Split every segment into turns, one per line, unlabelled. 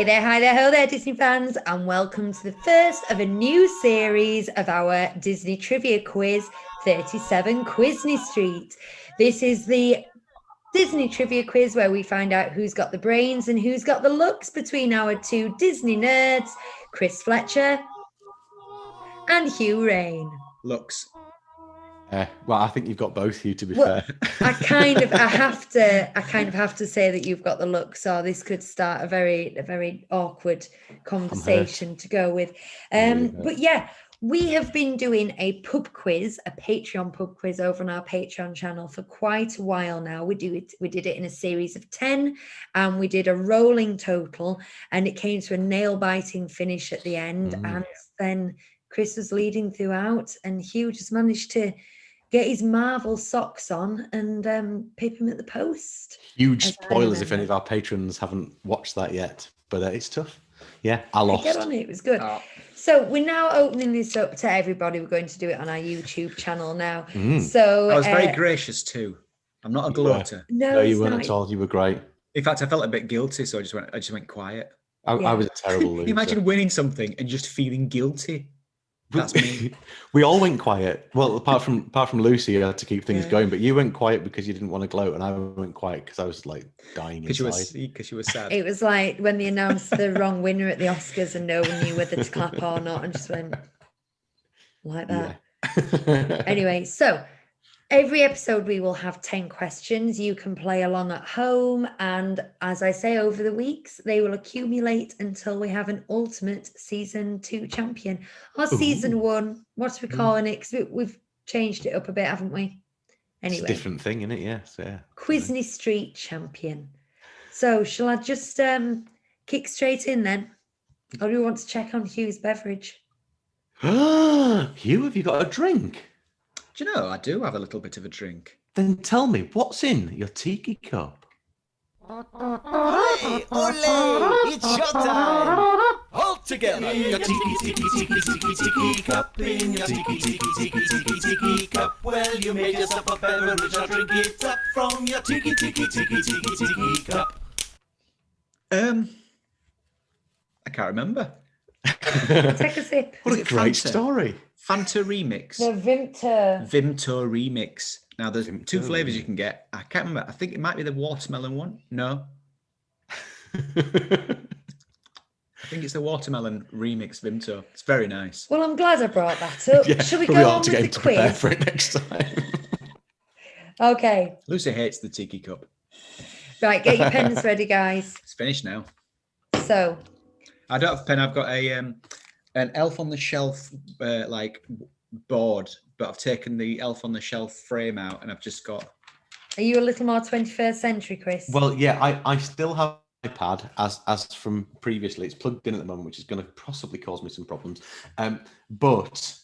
hi there, ho there, Disney fans, and welcome to the first of a new series of our Disney Trivia Quiz, 37 Quizney Street. This is the Disney Trivia Quiz where we find out who's got the brains and who's got the looks between our two Disney nerds, Chris Fletcher and Hugh Rain.
Looks.
Well, I think you've got both, Hugh, to be
Well,
fair.
I kind of have to say that you've got the looks, or this could start a very awkward conversation to go with. But yeah, we have been doing a pub quiz, a Patreon pub quiz over on our Patreon channel for quite a while now. We did it in a series of 10, and we did a rolling total, and it came to a nail-biting finish at the end. And then Chris was leading throughout, and Hugh just managed to get his Marvel socks on and pip him at the post.
Huge spoilers if any of our patrons haven't watched that yet, but it's tough. Yeah, I lost.
Get on it, it was good. So we're now opening this up to everybody. We're going to do it on our YouTube channel now. So
I was very gracious too. I'm not a gloater.
No, you weren't at all. You were great.
In fact, I felt a bit guilty, so I just went quiet.
I was a terrible loser.
Imagine winning something and just feeling guilty. That's me.
We all went quiet. Well, apart from Lucie, you had to keep things going, but you went quiet because you didn't want to gloat, and I went quiet because I was like dying inside.
Because you were sad.
It was like when they announced the wrong winner at the Oscars and no one knew whether to clap or not, and just went like that. Yeah. Anyway, so every episode we will have 10 questions. You can play along at home, and as I say, over the weeks they will accumulate until we have an ultimate season 2 champion or season 1. What are we calling it? Because we've changed it up a bit, haven't we? Anyway,
it's a different thing, isn't it? Yes, yeah.
Quizney Street champion. So shall I just kick straight in then, or do you want to check on Hugh's beverage?
Hugh, have you got a drink?
Do you know, I do have a little bit of a drink.
Then tell me, what's in your tiki cup?
Hey, ole! It's your time! All together! Your tiki cup in your tiki cup. Well, you made yourself a beverage, I'll drink it up from your tiki cup.
I can't remember.
Take a sip.
What a great story.
Fanta Remix.
The
Vimto Remix. Now, there's 2 flavours you can get. I can't remember. I think it might be the watermelon one. No. I think it's the watermelon remix Vimto. It's very nice.
Well, I'm glad I brought that up.
Yeah,
shall we go on with the
to
quiz?
For it next time.
Okay.
Lucy hates the tiki cup.
Right, get your pens ready, guys.
It's finished now.
So.
I don't have a pen. I've got an Elf on the Shelf board, but I've taken the Elf on the Shelf frame out, and I've just got.
Are you a little more 21st century, Chris?
Well, yeah, I still have an iPad as from previously. It's plugged in at the moment, which is going to possibly cause me some problems. But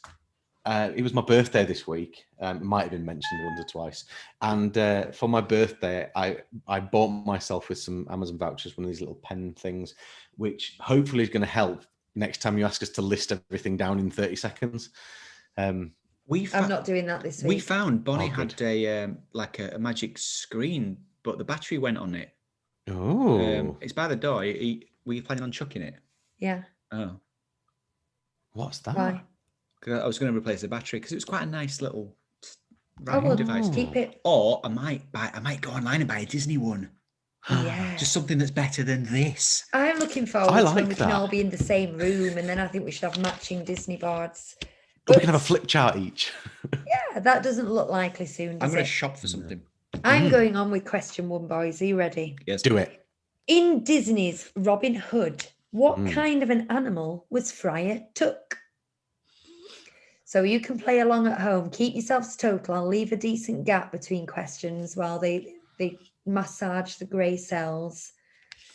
it was my birthday this week. It might have been mentioned once or twice. And for my birthday, I bought myself with some Amazon vouchers, one of these little pen things, which hopefully is going to help next time you ask us to list everything down in 30 seconds.
I'm not doing that this week.
We found Bonnie had a magic screen, but the battery went on it.
Oh.
It's by the door. Were you planning on chucking it?
Yeah.
Oh.
What's that?
Why?
I was going to replace the battery because it was quite a nice little
device. Keep it.
Or I might go online and buy a Disney one.
Yeah.
Just something that's better than this.
I'm looking forward to when we can all be in the same room, and then I think we should have matching Disney boards.
But we can have a flip chart each.
Yeah, that doesn't look likely soon.
I'm going to shop for something.
I'm going on with question 1, boys. Are you ready?
Yes.
Do it.
In Disney's Robin Hood, what kind of an animal was Friar Tuck? So you can play along at home. Keep yourselves total. I'll leave a decent gap between questions while they massage the grey cells.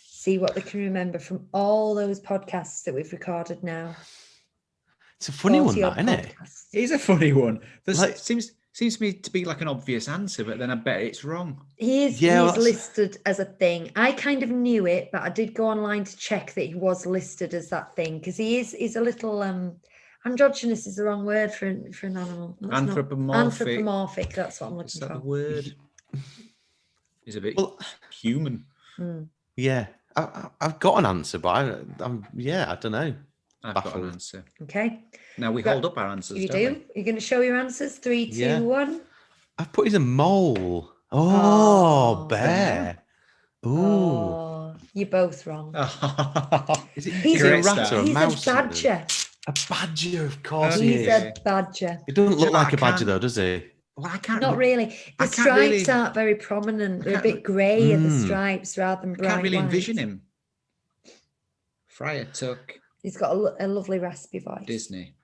See what they can remember from all those podcasts that we've recorded now.
It's a funny one, that, isn't it?
It is a funny one. It seems to me to be like an obvious answer, but then I bet it's wrong.
He's listed as a thing. I kind of knew it, but I did go online to check that he was listed as that thing, because he's a little androgynous is the wrong word for an animal. Anthropomorphic. That's what I'm looking for.
The word? He's a bit human.
Yeah. I've got an answer, but I don't know.
I've got
Baffled.
an answer.
Okay.
Now we
Got-
hold up our answers,
You
don't
do? You're going to show your answers? 3, 2,
Yeah.
1.
I've put he's a mole.
Oh.
Bear. Ooh.
Oh, you're both wrong.
Is it
He's
a
Great
rat
start.
or a
He's
mouse?
a badger.
A badger, of course
He's
he
He's
is.
a badger.
It doesn't look
But
like
I
a badger
can't-
though, does he?
Well, I can't.
Not really.
I
The
can't
stripes
really-
aren't very prominent. They're a
can't
bit grey are the
Mm.
stripes rather than
I
bright
can't really
white.
envision him. Friar Tuck,
He's got a lovely raspy voice.
Disney.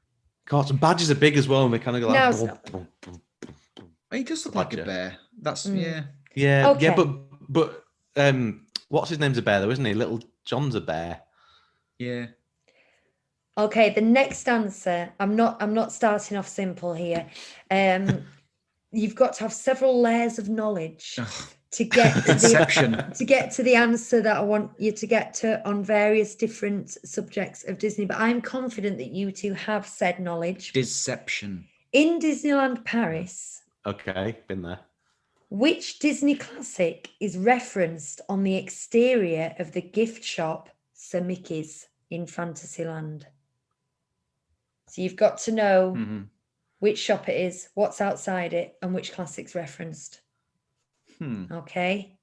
Of course, and badgers are big as well, and they kind of go
No,
like.
it's not.
Oh, he does look like a
Badger.
bear. That's
Mm.
yeah.
Yeah,
Okay.
but what's his name's a bear though, isn't he? Little John's a bear.
Yeah.
Okay, the next answer. I'm not starting off simple here. You've got to have several layers of knowledge
Ugh.
to get to
Inception.
to get to the answer that I want you to get to on various different subjects of Disney. But I'm confident that you two have said knowledge.
Deception.
In Disneyland Paris,
Okay, been there.
which Disney classic is referenced on the exterior of the gift shop Sir Mickey's in Fantasyland? So you've got to know
Mhm.
which shop it is, what's outside it, and which classic's referenced. Okay.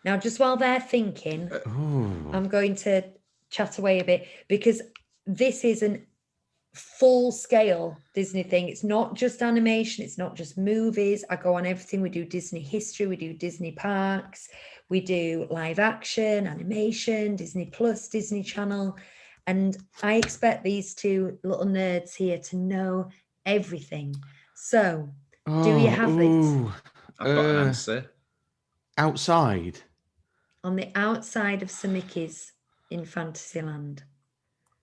Now, just while they're thinking,
Ooh.
I'm going to chat away a bit because this is an full-scale Disney thing. It's not just animation. It's not just movies. I go on everything. We do Disney history. We do Disney parks. We do live action, animation, Disney Plus, Disney Channel. And I expect these two little nerds here to know everything. So, do you have it?
Ooh.
I've got an answer.
Outside.
On the outside of Sir Mickey's in Fantasyland.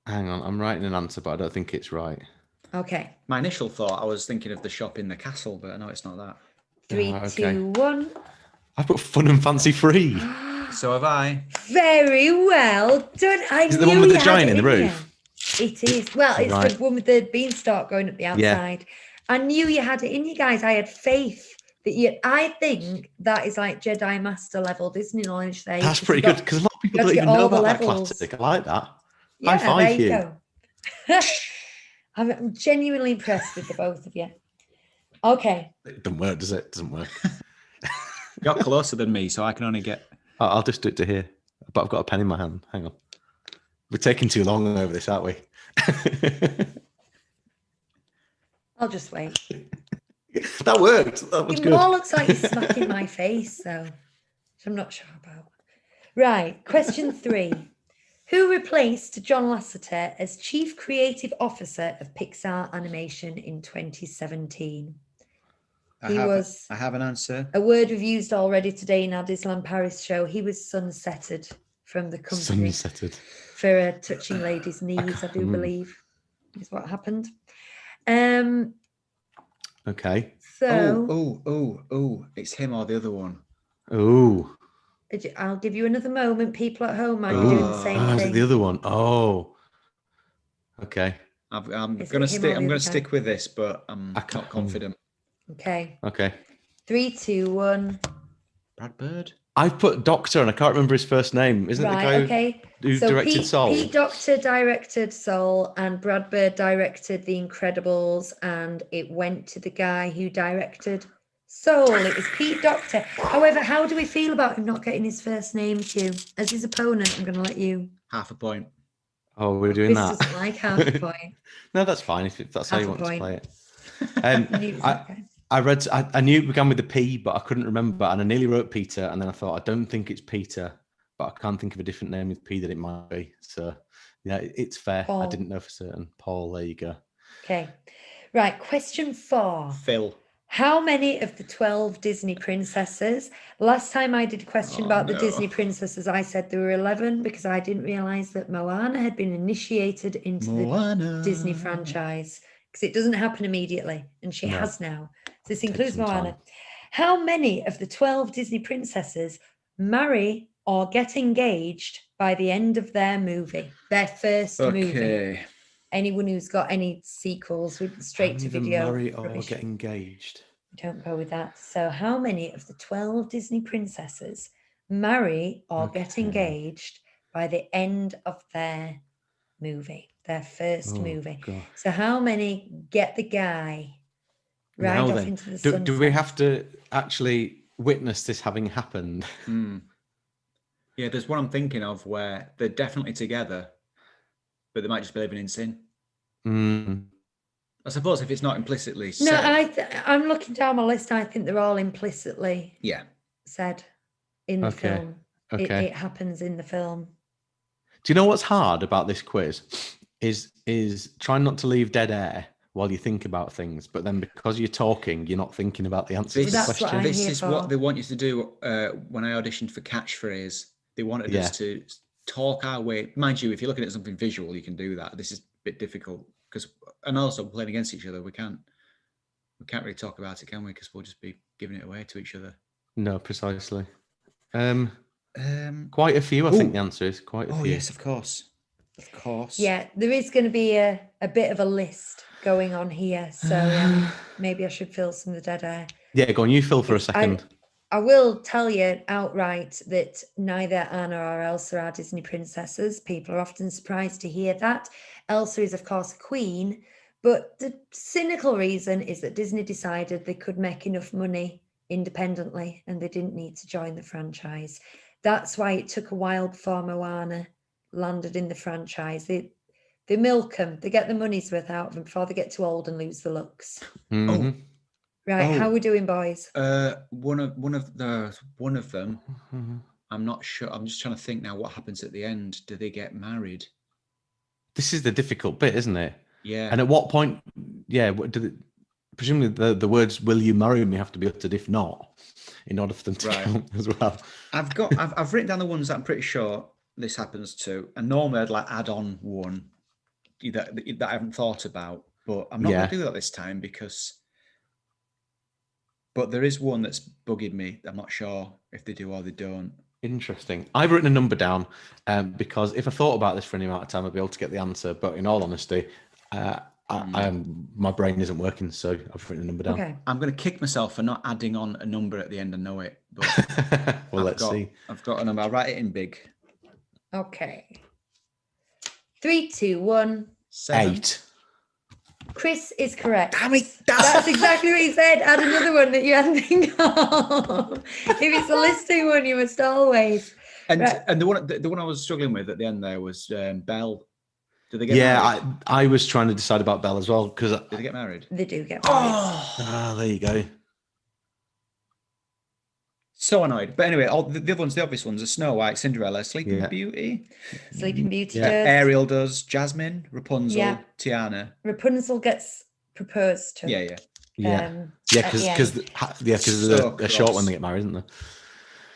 Hang on, I'm writing an answer, but I don't think it's right.
Okay.
My initial thought, I was thinking of the shop in the castle, but no, it's not that.
3,
okay.
2, 1.
I've put fun and fancy free.
So have I.
Very well done. I
Is it
knew
the one with
you
the
had
giant
it
in the
you.
roof?
It is. Well, it's
Right.
the one with the beanstalk going up the outside. I knew you had it in you guys. I had faith that you. I think that is like Jedi Master level Disney knowledge there.
That's
because
pretty
you
good
got-
because a lot of people
got to
don't
get
even know
all the
about that
levels.
classic. I like that.
Yeah,
High five,
there you
Hugh.
go. I'm genuinely impressed with the both of you. Okay.
It doesn't work, does it? It doesn't work.
You're closer than me, so I can only get.
I'll just do it to here. But I've got a pen in my hand. Hang on. We're taking too long over this, aren't we?
I'll just wait.
That worked. That was
It
good.
more looks like you're smacking my face, so which I'm not sure about. Right, question 3. Who replaced John Lasseter as Chief Creative Officer of Pixar Animation in 2017?
I
He was
have an answer.
a word we've used already today in our Disneyland Paris show. He was sunsetted from the company
Sunsetted.
for touching ladies' knees, I do believe, is what happened.
Okay.
So
Oh! It's him or the other one.
Ooh.
I'll give you another moment. People at home might be doing the same
Oh, is it
thing.
the other one? Oh. Okay.
I'm
Is
gonna
it him or
stick.
the
I'm
other
gonna
guy?
stick with this, but I'm
I
not
can't-
confident.
Okay.
Okay.
3, 2, 1.
Brad Bird.
I've put Doctor and I can't remember his first name. Isn't it the
Right,
guy
okay.
who directed
Pete,
Soul?
Pete Docter directed Soul and Brad Bird directed The Incredibles, and it went to the guy who directed Soul. It was Pete Docter. However, how do we feel about him not getting his first name, Q? As his opponent, I'm going to let you.
Half a point.
Oh, we're doing
Chris
that.
doesn't like half a point.
No, that's fine if that's how
Half
you
a
want to
point.
play it.
I knew it was okay.
I knew it began with the P, but I couldn't remember, and I nearly wrote Peter, and then I thought I don't think it's Peter, but I can't think of a different name with P that it might be. So yeah, it's fair. I
Paul.
didn't know for certain. Paul, there you go.
Okay. Right, question 4.
Phil.
How many of the 12 Disney princesses? Last time I did a question about the
no.
Disney princesses, I said there were 11 because I didn't realize that Moana had been initiated into the Disney franchise because it doesn't happen immediately, and she
No.
has now. So this
Takes
includes
some time.
Moana. How many of the 12 Disney princesses marry or get engaged by the end of their movie, their first movie?
Okay.
Anyone who's got any sequels with straight to
Either
video,
marry or
rubbish.
get engaged.
Don't go with that. So, how many of the 12 Disney princesses marry or get
Okay.
engaged by the end of their movie, their first
Oh,
movie.
God.
So how many get the guy right
Now
off
then,
into the sunset?
do we have to actually witness this having happened?
Yeah, there's one I'm thinking of where they're definitely together, but they might just be living in sin. I suppose if it's not implicitly
No,
said.
I'm looking down my list. I think they're all implicitly said in the
Okay.
film.
Okay.
It happens in the film.
Do you know what's hard about this quiz? Is trying not to leave dead air while you think about things, but then because you're talking, you're not thinking about the answer to the
That's
question.
what I'm
This
here
is
for.
what they want you to do when I auditioned for Catchphrase. They wanted us to talk our way. Mind you, if you're looking at something visual, you can do that. This is a bit difficult and also playing against each other, we can't really talk about it, can we? Because we'll just be giving it away to each other.
No, precisely. Quite a few, I think the answer is quite a few.
Oh yes, of course. Of course.
Yeah, there is going to be a bit of a list going on here. So maybe I should fill some of the dead air.
Yeah, go on, you fill for a second.
I will tell you outright that neither Anna or Elsa are Disney princesses. People are often surprised to hear that. Elsa is, of course, a queen, but the cynical reason is that Disney decided they could make enough money independently and they didn't need to join the franchise. That's why it took a while before Moana landed in the franchise. They milk them, they get the money's worth out of them before they get too old and lose the looks.
Mm-hmm.
Right, how are we doing, boys?
One of them. I'm not sure. I'm just trying to think now. What happens at the end? Do they get married?
This is the difficult bit, isn't it?
Yeah.
And at what point? Yeah. Presumably the words "Will you marry me" have to be uttered. If not, in order for them to count as well.
I've written down the ones that I'm pretty sure this happens to, and normally I'd like add on one that I haven't thought about, but I'm not going to do that this time because. But there is one that's bugging me. I'm not sure if they do or they don't.
Interesting. I've written a number down because if I thought about this for any amount of time, I'd be able to get the answer. But in all honesty, my brain isn't working, so I've written a number down.
Okay.
I'm going to kick myself for not adding on a number at the end. I know it, but
well, let's see.
I've got a number. I'll write it in big.
Okay. 3, 2, 1.
7.
8.
Chris is correct.
Damn it!
That's exactly what he said. Add another one that you hadn't think of. If it's a listing one, you must always.
And the one I was struggling with at the end there was Belle. Do they get married?
I was trying to decide about Belle as well because
Do they get married?
They do get married.
There you go.
So annoyed. But anyway, all the other ones, the obvious ones are Snow White, Cinderella, Sleeping Beauty.
Sleeping Beauty
Yeah,
does.
Ariel does. Jasmine, Rapunzel,
Yeah.
Tiana.
Rapunzel gets proposed to.
Yeah.
Because there's a short one they get married, isn't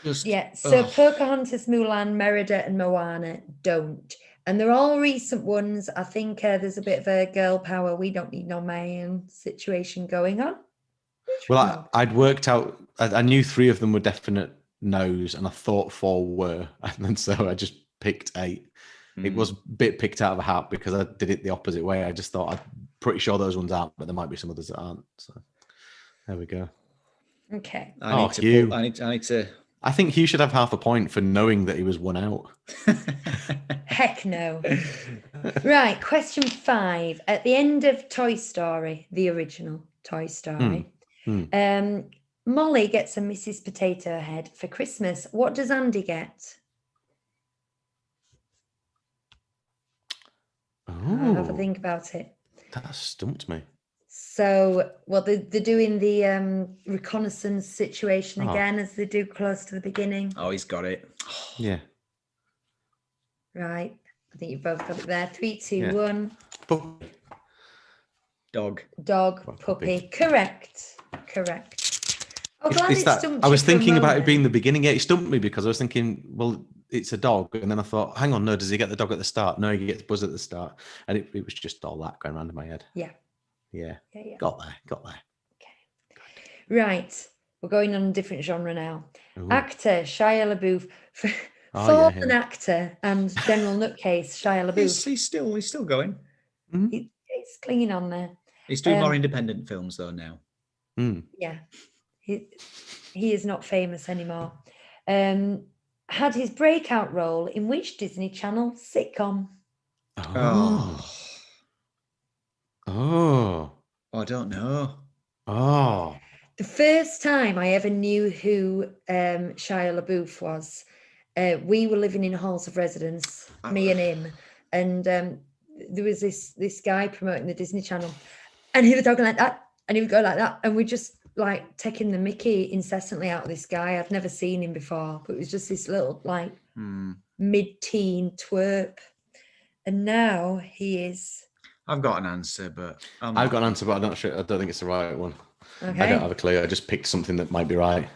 there?
So Pocahontas, Mulan, Merida, and Moana don't. And they're all recent ones. I think there's a bit of a girl power, we don't need no man situation going on.
Well, I'd worked out, I knew 3 of them were definite no's, and I thought 4 were. And then so I just picked 8. It was a bit picked out of a hat because I did it the opposite way. I just thought, I'm pretty sure those ones aren't, but there might be some others that aren't. So there we go.
Okay.
Hugh.
I need to.
I think Hugh should have half a point for knowing that he was 1 out.
Heck no. Right, question 5. At the end of Toy Story, the original Toy Story, Molly gets a Mrs. Potato Head for Christmas. What does Andy get? Have a think about it.
That stumped me.
So, well, they're doing the reconnaissance situation again as they do close to the beginning.
Oh, he's got it.
Yeah.
Right. I think you've both got it there. 3, 2, 1.
Dog.
Puppy. Correct. Oh, glad it stumped you
I was
for a
thinking about it
moment.
being the beginning. Yeah, it stumped me because I was thinking, well, it's a dog. And then I thought, hang on, no, does he get the dog at the start? No, he gets Buzz at the start. And it was just all that going around in my head.
Yeah.
Got there.
Okay. Right. We're going on a different genre now.
Ooh.
Actor Shia LaBeouf. An actor and general nutcase Shia LaBeouf.
He's still going.
He's clinging on there.
He's doing more independent films though now.
Yeah. He is not famous anymore. had his breakout role in which Disney Channel sitcom?
Oh. Oh.
I don't know.
Oh.
The first time I ever knew who Shia LaBeouf was, we were living in halls of residence, me and him, and there was this guy promoting the Disney Channel, and he was talking like that, and he would go like that, and we just like taking the mickey incessantly out of this guy. I'd never seen him before, but it was just this little like mid-teen twerp, and now he is.
I've got an answer, but
I've got an answer, but I'm not sure. I don't think it's the right one.
Okay.
I don't have a clue. I just picked something that might be right.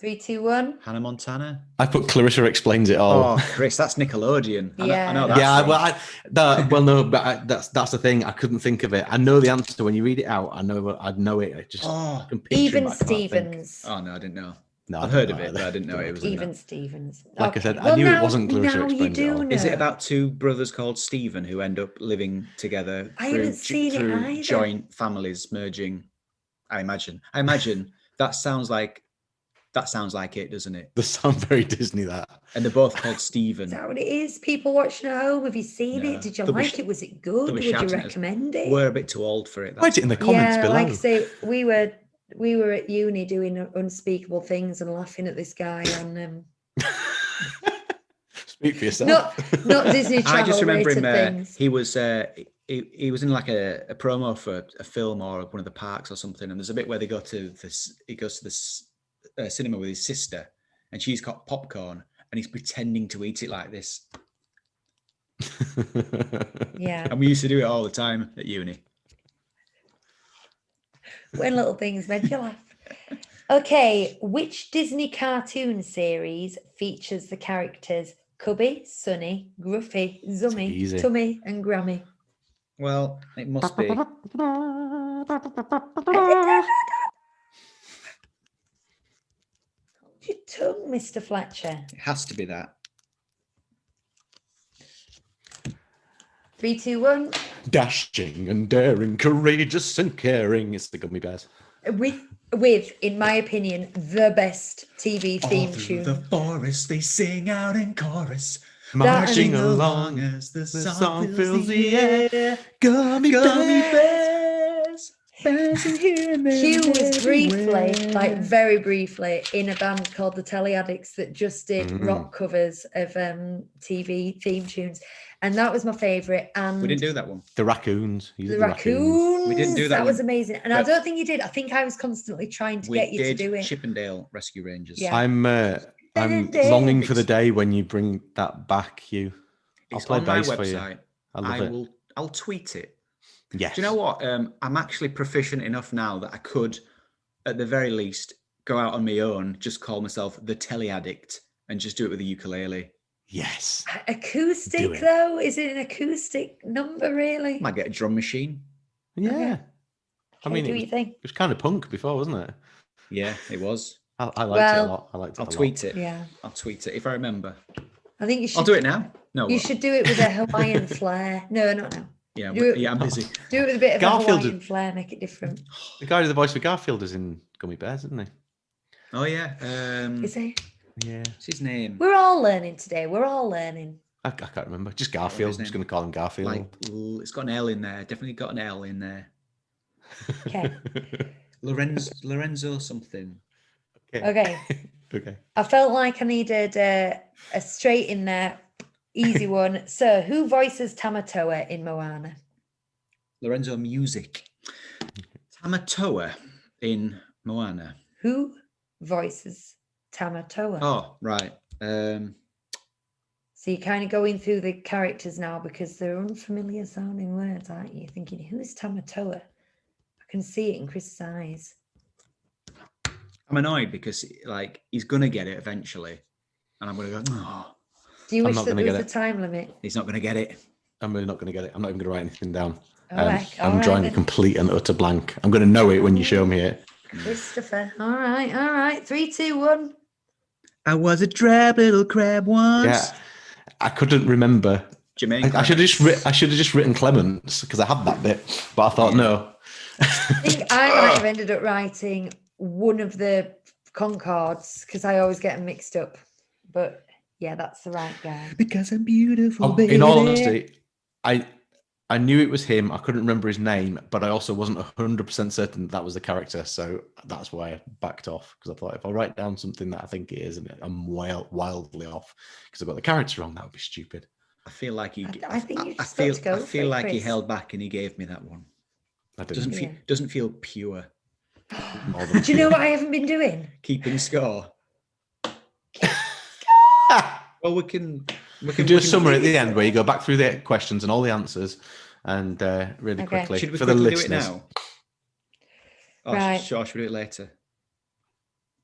3, 2, 1.
Hannah Montana.
I put Clarissa Explains It All.
Oh, Chris, that's Nickelodeon.
Yeah.
I know that.
Yeah, well, no, but that's the thing. I couldn't think of it. I know the answer when you read it out. I know it. I just I can picture
Even
it, but I can't think.
Stevens.
Oh no, I didn't know.
No,
I've heard of it, but I didn't know it was in
Even
that.
Stevens.
Like I said,
Okay.
I knew
now,
it wasn't Clarissa
now you
Explains It
do
All.
know.
Is it about two brothers called Stephen who end up living together
I haven't seen it
through
either.
joint families merging? I imagine that sounds like it, doesn't it?
They sound very Disney, that.
And they're both called Stephen.
Is that what it is? People watching at home, have you seen
No.
it? Did you
They'll be
like it? Was it good?
they'll be
Would you
shouting at us.
recommend it?
We're a bit too old for it.
Write it in the comments
yeah,
below.
like I say, we were at uni doing unspeakable things and laughing at this guy on
Speak for yourself.
not Disney Channel.
I just remember him.
things.
He was in like a promo for a film or one of the parks or something. And there's a bit where they go to this. He goes to this cinema with his sister, and she's got popcorn, and he's pretending to eat it like this.
Yeah.
And we used to do it all the time at uni.
When little things made you laugh. Okay, which Disney cartoon series features the characters Cubby, Sunny, Gruffy, Zummy,
easy.
Tummy, and Grammy?
Well, it must be.
Hold your tongue, Mr. Fletcher.
It has to be that.
3, 2, 1.
Dashing and daring, courageous and caring. It's the Gummy Bears.
With, in my opinion, the best TV theme tune.
The forest they sing out in chorus,
Marching
and-
along
as the
song fills the air.
Gummy
Bears.
bears, bouncing here and there.
Hugh
and
was briefly,
everywhere.
like very briefly, in a band called the Telly Addicts that just did rock covers of TV theme tunes, and that was my favourite. And
We didn't do that one.
The raccoons. You did
the raccoons.
We didn't do that
was
one.
amazing, and I
But-
don't think you did. I think I was constantly trying to
We
get you to
did
do it.
Chippendale Rescue Rangers.
Yeah.
I'm longing for the day when you bring that back, Hugh. I'll
It's
play
on my
bass for you.
website.
I love it.
I'll tweet it.
Yes.
Do you know what? I'm actually proficient enough now that I could, at the very least, go out on my own, just call myself the Telly Addict, and just do it with a ukulele.
Yes. Do
Acoustic
it.
though, is it an acoustic number really?
Might get a drum machine.
Yeah.
Okay.
I mean,
do
it
you think?
was kind of punk before, wasn't it?
Yeah, it was.
I liked it a
Well,
lot. I liked it
I'll
a lot.
tweet it.
Yeah,
I'll tweet it if I remember.
I think you should.
I'll do it now. No,
You
what?
should do it with a Hawaiian flair. No, not now.
Yeah,
do it-
yeah, I'm busy.
Do it with a bit of
Garfield
a Hawaiian
did-
flair, make it different.
The guy who did the voice for Garfield is in Gummy Bears, isn't he?
Oh yeah.
Is it?
Yeah.
What's his name?
We're all learning today. We're all learning.
I can't remember. Just Garfield.
his
I'm just
name?
going to call him Garfield.
Like, it's got an L in there. Definitely got an L in there.
Okay.
Lorenzo something.
Okay.
Okay.
I felt like I needed a straight in there, easy one. So, who voices Tamatoa in Moana?
Lorenzo Music. Tamatoa in Moana.
Who voices Tamatoa?
Oh, right.
So you're kind of going through the characters now because they're unfamiliar sounding words, aren't you? Thinking, who's Tamatoa? I can see it in Chris's eyes.
I'm annoyed because like he's gonna get it eventually, and I'm gonna go. Oh,
Do you
I'm
wish
not
that
gonna
there was
get
a time limit?
he's not gonna get it.
I'm really not going to get it. I'm not even going to write anything down.
All right, all
I'm
right
drawing
then.
a complete and utter blank. I'm going to know it when you show me it.
Christopher. All right. 3, 2, 1.
I was a drab little crab once.
Yeah. I couldn't remember.
Jermaine.
I should have just written Clements because I had that bit, but I thought no.
I think I might have ended up writing one of the Concords because I always get them mixed up. But Yeah, that's the right guy.
Because I'm beautiful,
Oh, in all honesty, I knew it was him. I couldn't remember his name, but I also wasn't 100% certain that was the character. So that's why I backed off, because I thought if I write down something that I think it is and I'm wildly off because I've got the character wrong, that would be stupid.
I feel like he.
I think you
I
just got
feel.
to go
I
for
feel
it,
like he
Chris.
held back and he gave me that one.
I didn't.
Doesn't feel pure.
More than
Do you know what I haven't been doing?
Keeping score. Well, we can
do a summary at the end where you go back through the questions and all the answers, and really
Okay.
quickly
Should we
for the
quickly do it
listeners.
now? Oh,
Right.
Sure, should we do it later?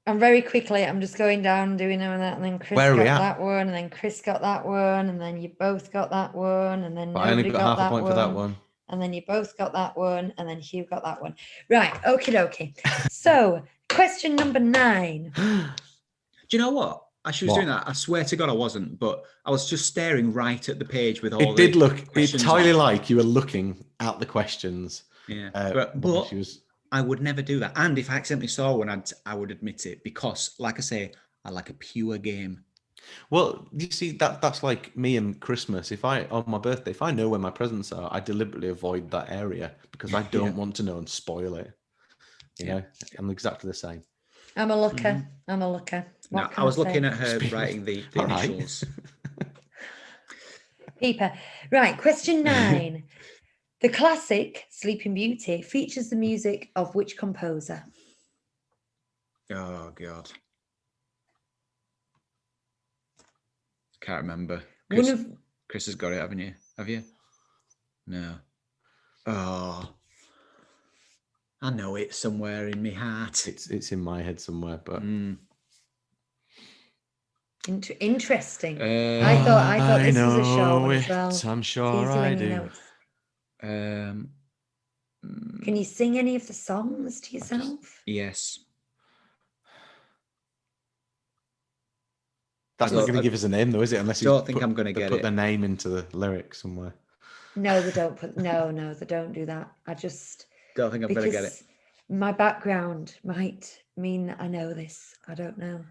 And very quickly, I'm just going down doing that, and then Chris
Where are we
got
at?
that one, and then Chris got that one, and then you both got that one, and then
But I only
nobody
got half
that
a point for that one.
and then you both got that one, and then Hugh got that one. Right, okie dokie. So, question number 9.
Do you know what? As she was
What?
doing that, I swear to God I wasn't, but I was just staring right at the page with all
It did look
questions
entirely
on.
like you were looking at the questions.
Yeah,
while
but
she was.
I would never do that. And if I accidentally saw one, I would admit it, because, like I say, I like a pure game.
Well, you see, that's like me and Christmas. If I, on my birthday, if I know where my presents are, I deliberately avoid that area because I don't want to know and spoil it. You know, I'm exactly the same.
I'm a looker. I'm a looker.
No,
What
I
can
was
say?
looking at her writing the
All right.
initials.
Peeper. Right, question 9. The classic Sleeping Beauty features the music of which composer?
Oh, God. Can't remember.
One
Chris has got it, haven't you? Have you? No. Oh. I know it somewhere in my heart.
It's in my head somewhere, but
Interesting. I thought this was a show one as well.
I'm
It's
sure
easy
I
when you
do.
know it's-
Um,
Can you sing any of the songs to yourself?
yes.
That's not going to give us a name, though, is it? Unless
don't think I'm going to
they
get
put
it.
their name into the lyrics somewhere.
No, they don't put. No, they don't do that. I just
Don't think I'm going to get it.
because my background might mean that I know this. I don't know.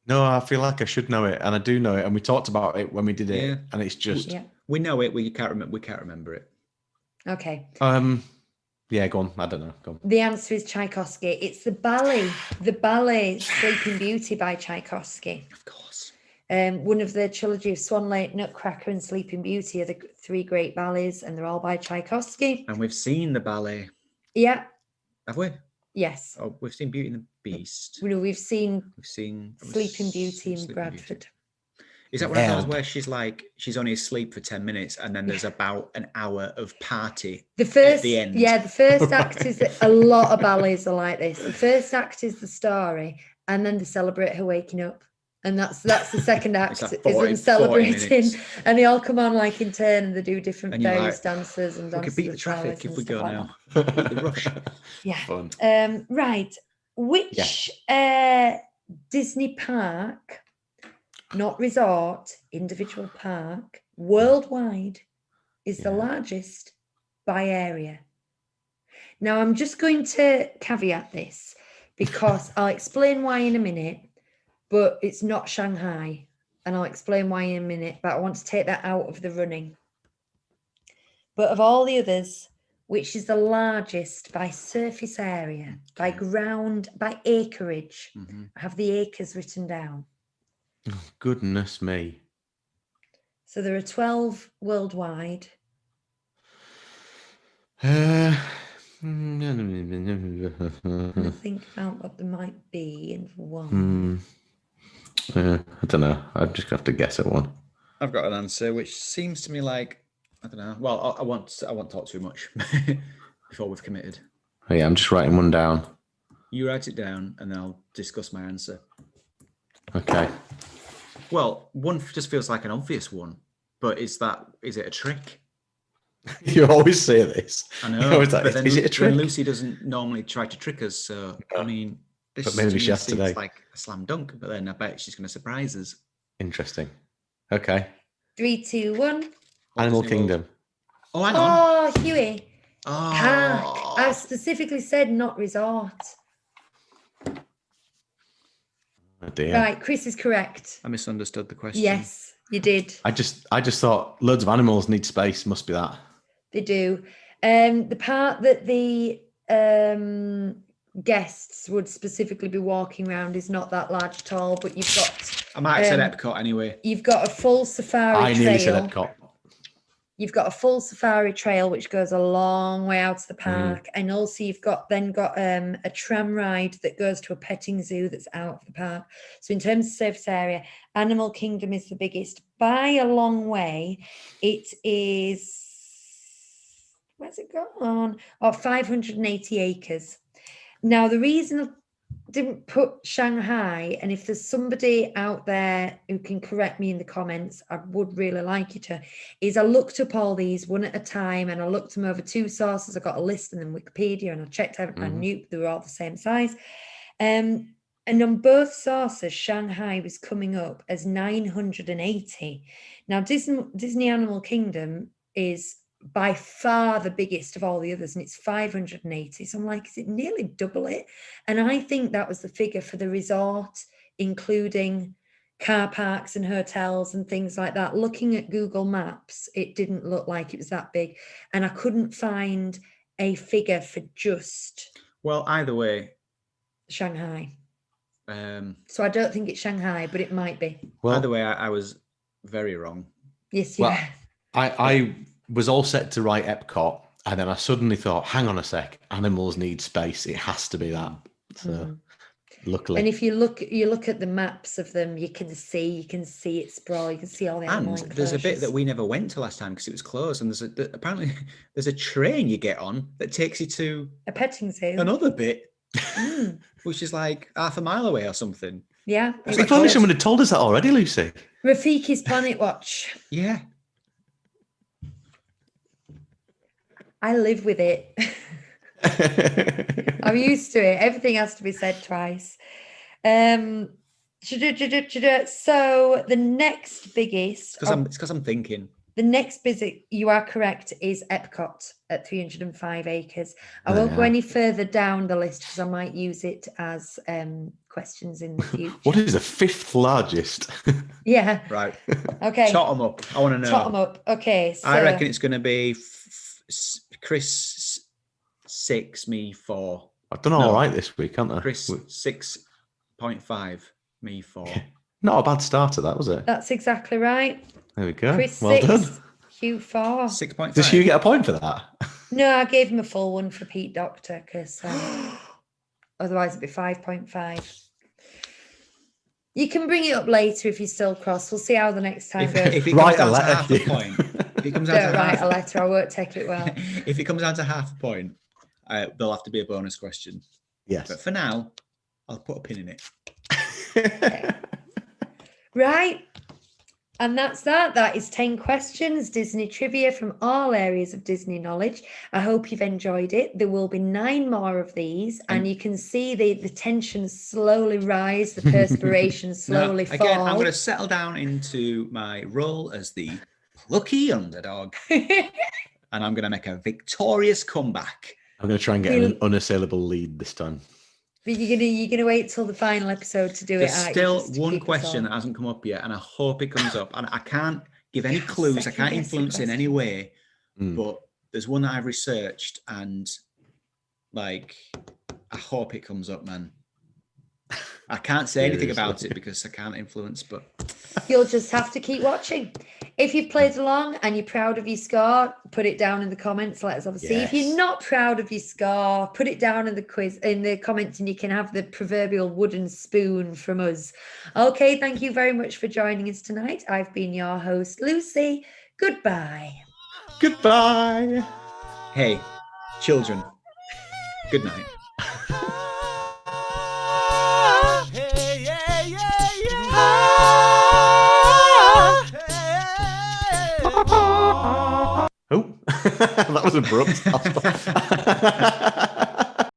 No, I feel like I should know it, and I do know it, and we talked about it when we did it,
Yeah.
and it's just
Yeah.
We know it. We can't remember. We can't remember it.
Okay.
yeah, go on. I don't know. Go on.
The answer is Tchaikovsky. It's the ballet Sleeping Beauty by Tchaikovsky.
Of course.
One of the trilogy of Swan Lake, Nutcracker, and Sleeping Beauty are the 3 great ballets, and they're all by Tchaikovsky.
And we've seen the ballet,
Yeah.
have we?
Yes.
Oh, we've seen Beauty and the Beast.
We've seen
We've seen
Sleeping Beauty in
Sleeping
Bradford.
Beauty. Is that one of
Yeah.
those where she's only asleep for 10 minutes and then there's about an hour of party
The first,
at the end?
yeah, the first act is a lot of ballets are like this. The first act is the story, and then they celebrate her waking up, and that's the second act
It's like
is
40
them celebrating,
minutes.
and they all come on like in turn, and they do different
And you're
various
like,
dances and
We could
dances.
beat the
with
traffic
flowers
if
and
we
stuff
go
like
now.
that.
Beat the rush.
Yeah.
Fun.
Right. Which Disney park, not resort, individual park, worldwide is the largest by area? Now, I'm just going to caveat this because I'll explain why in a minute, but it's not Shanghai. And I'll explain why in a minute, but I want to take that out of the running. But of all the others, which is the largest by surface area, by ground, by acreage? I have the acres written down.
Oh, goodness me.
So there are 12 worldwide.
Uh,
And think about what there might be in one.
I don't know. I'm just gonna have to guess at one.
I've got an answer which seems to me like, I don't know. Well, I won't talk too much before we've committed.
Oh, yeah, I'm just writing one down.
You write it down and then I'll discuss my answer.
Okay.
Well, one just feels like an obvious one, but is it a trick?
You always say this.
I
You're
know,
always like,
but then,
is it a trick?
then Lucy doesn't normally try to trick us, so I mean, this
But maybe
to
she
me
has
seems
today.
like a slam dunk. But then I bet she's going to surprise us.
Interesting. Okay.
3, 2, 1.
Animal
Disney World.
Kingdom.
Oh, hang on.
Oh, Huey. Park.
Oh,
I've specifically said not resort.
Oh dear.
Right, Chris is correct.
I misunderstood the question.
Yes, you did.
I just thought loads of animals need space. Must be that.
They do. The part that the guests would specifically be walking around is not that large at all, but you've got...
I might have said Epcot anyway.
You've got a full safari
I
trail.
nearly said Epcot.
You've got a full safari trail which goes a long way out to the park, and also you've got a tram ride that goes to a petting zoo that's out of the park. So in terms of surface area, Animal Kingdom is the biggest by a long way. It is, where's it gone? 580 acres. Now the reason I didn't put Shanghai, and if there's somebody out there who can correct me in the comments, I would really like you to, is I looked up all these one at a time, and I looked them over two sources. I got a list and then Wikipedia, and I checked out, I knew they were all the same size. And on both sources, Shanghai was coming up as 980. Now Disney Animal Kingdom is by far the biggest of all the others, and it's 580. So I'm like, is it nearly double it? And I think that was the figure for the resort, including car parks and hotels and things like that. Looking at Google Maps, it didn't look like it was that big, and I couldn't find a figure for just
Well, either way,
Shanghai. So I don't think it's Shanghai, but it might be.
Well,
either way, I was very wrong.
Yes, you
well,
are.
I was all set to write Epcot, and then I suddenly thought, hang on a sec, animals need space. It has to be that. So luckily.
And if you look at the maps of them, you can see it sprawl. You can see all the animal
And there's a bit
enclosures.
that we never went to last time because it was closed. And apparently there's a train you get on that takes you to
A petting zoo.
another bit,
Mm.
which is like half a mile away or something.
Yeah.
It's
If only someone had told us that already, Lucy.
Rafiki's Planet Watch.
Yeah.
I live with it. I'm used to it. Everything has to be said twice. So the next biggest,
It's because I'm thinking.
the next visit, you are correct, is Epcot at 305 acres. I won't go any further down the list because I might use it as questions in the future.
What is the fifth largest?
Yeah.
Right.
Okay.
Tot them up. I want to know.
Tot 'em up. Okay. So
I reckon it's going to be Chris 6, me 4.
I've done all right this week, haven't I?
Chris 6.5, me 4.
Not a bad start at that, was it?
that's exactly right.
There we go.
Chris
Well
6,
done.
Hugh 4.
6.5.
Does Hugh get a point for that?
No, I gave him a full one for Pete Doctor because otherwise it'd be 5.5. You can bring it up later if you're still cross. We'll see how the next time goes.
If it
Write
comes
a
down to
letter,
half a
Hugh.
point, if it comes down
Don't
to
write
half,
a letter. I won't take it well.
if it comes down to half a point, there'll have to be a bonus question.
Yes.
But for now, I'll put a pin in it.
Right. And that's that. That is 10 questions, Disney trivia from all areas of Disney knowledge. I hope you've enjoyed it. There will be 9 more of these, and you can see the tension slowly rise, the perspiration slowly fall.
Again, I'm going to settle down into my role as the plucky underdog, and I'm going to make a victorious comeback.
I'm going to try and get an unassailable lead this time.
But you're gonna wait till the final episode to do
There's
it.
still
just to
one
keep us
question
on.
that hasn't come up yet, and I hope it comes up. And I can't give any clues. I can't
second-guessing
influence in any way.
Mm.
But there's one that I've researched, and like, I hope it comes up, man. I can't say anything about it because I can't influence, but
You'll just have to keep watching. If you've played along and you're proud of your score, put it down in the comments. Let us have a see. If
Yes.
you're not proud of your score, put it down in the quiz in the comments, and you can have the proverbial wooden spoon from us. Okay, thank you very much for joining us tonight. I've been your host, Lucy. Goodbye.
Goodbye.
hey, children, good night.
Hey, yeah, yeah, yeah.
Oh, that was abrupt.